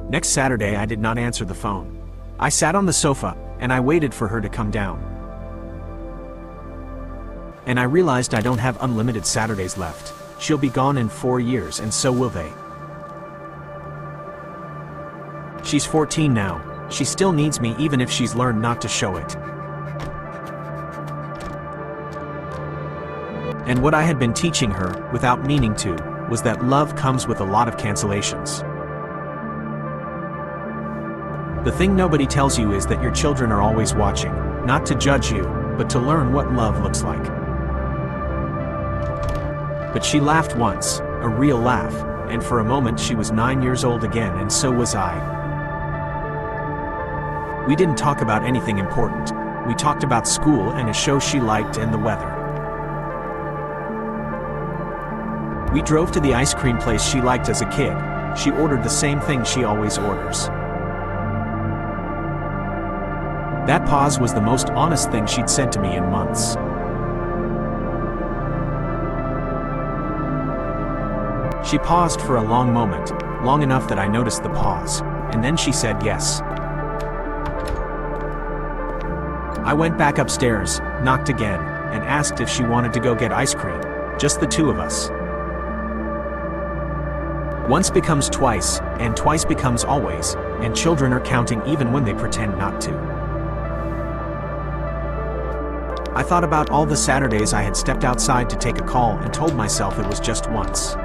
Next Saturday, I did not answer the phone. I sat on the sofa, and I waited for her to come down. And I realized I don't have unlimited Saturdays left. She'll be gone in 4 years, and so will they. She's 14 now. She still needs me even if she's learned not to show it. And what I had been teaching her, without meaning to, was that love comes with a lot of cancellations. The thing nobody tells you is that your children are always watching, not to judge you, but to learn what love looks like. But she laughed once, a real laugh, and for a moment she was 9 years old again, and so was I. We didn't talk about anything important. We talked about school and a show she liked and the weather. We drove to the ice cream place she liked as a kid. She ordered the same thing she always orders. That pause was the most honest thing she'd said to me in months. She paused for a long moment, long enough that I noticed the pause, and then she said yes. I went back upstairs, knocked again, and asked if she wanted to go get ice cream, just the two of us. Once becomes twice, and twice becomes always, and children are counting even when they pretend not to. I thought about all the Saturdays I had stepped outside to take a call and told myself it was just once.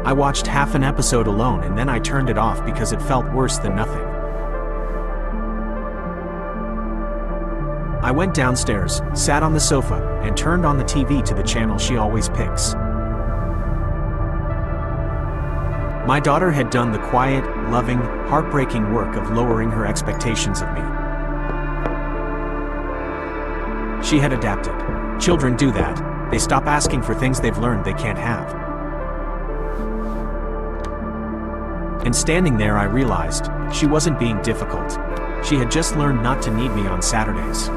I watched half an episode alone and then I turned it off because it felt worse than nothing. I went downstairs, sat on the sofa, and turned on the TV to the channel she always picks. My daughter had done the quiet, loving, heartbreaking work of lowering her expectations of me. She had adapted. Children do that. They stop asking for things they've learned they can't have. And standing there I realized, she wasn't being difficult. She had just learned not to need me on Saturdays.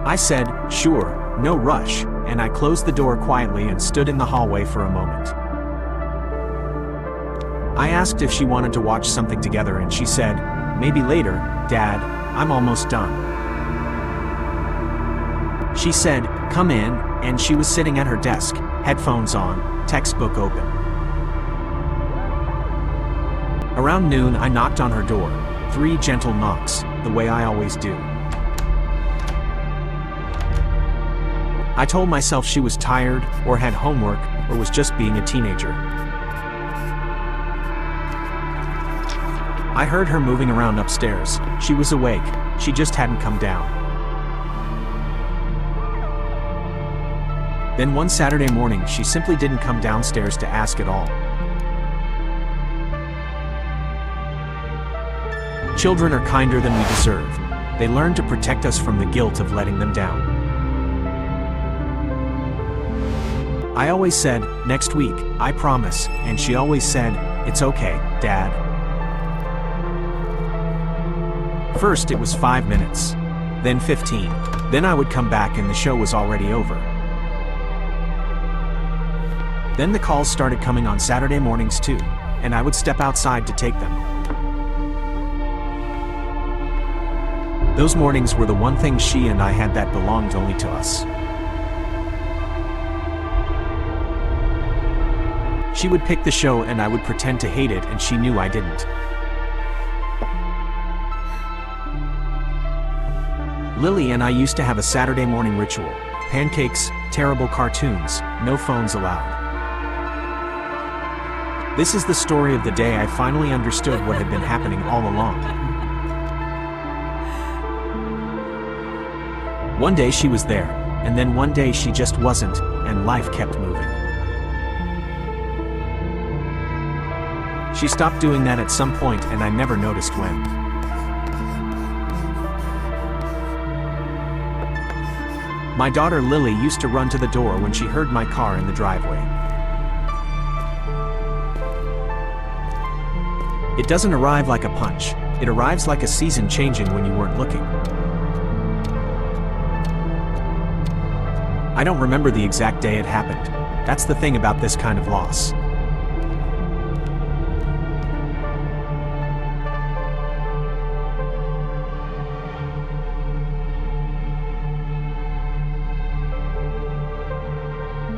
I said, sure, no rush, and I closed the door quietly and stood in the hallway for a moment. I asked if she wanted to watch something together and she said, maybe later, Dad, I'm almost done. She said, come in, and she was sitting at her desk, headphones on, textbook open. Around noon I knocked on her door, 3 gentle knocks, the way I always do. I told myself she was tired, or had homework, or was just being a teenager. I heard her moving around upstairs. She was awake, she just hadn't come down. Then one Saturday morning she simply didn't come downstairs to ask at all. Children are kinder than we deserve. They learn to protect us from the guilt of letting them down. I always said, next week, I promise, and she always said, it's okay, Dad. First it was 5 minutes, then 15, then I would come back and the show was already over. Then the calls started coming on Saturday mornings too, and I would step outside to take them. Those mornings were the one thing she and I had that belonged only to us. She would pick the show and I would pretend to hate it and she knew I didn't. Lily and I used to have a Saturday morning ritual. Pancakes, terrible cartoons, no phones allowed. This is the story of the day I finally understood what had been happening all along. One day she was there, and then one day she just wasn't, and life kept moving. She stopped doing that at some point and I never noticed when. My daughter Lily used to run to the door when she heard my car in the driveway. It doesn't arrive like a punch, it arrives like a season changing when you weren't looking. I don't remember the exact day it happened. That's the thing about this kind of loss.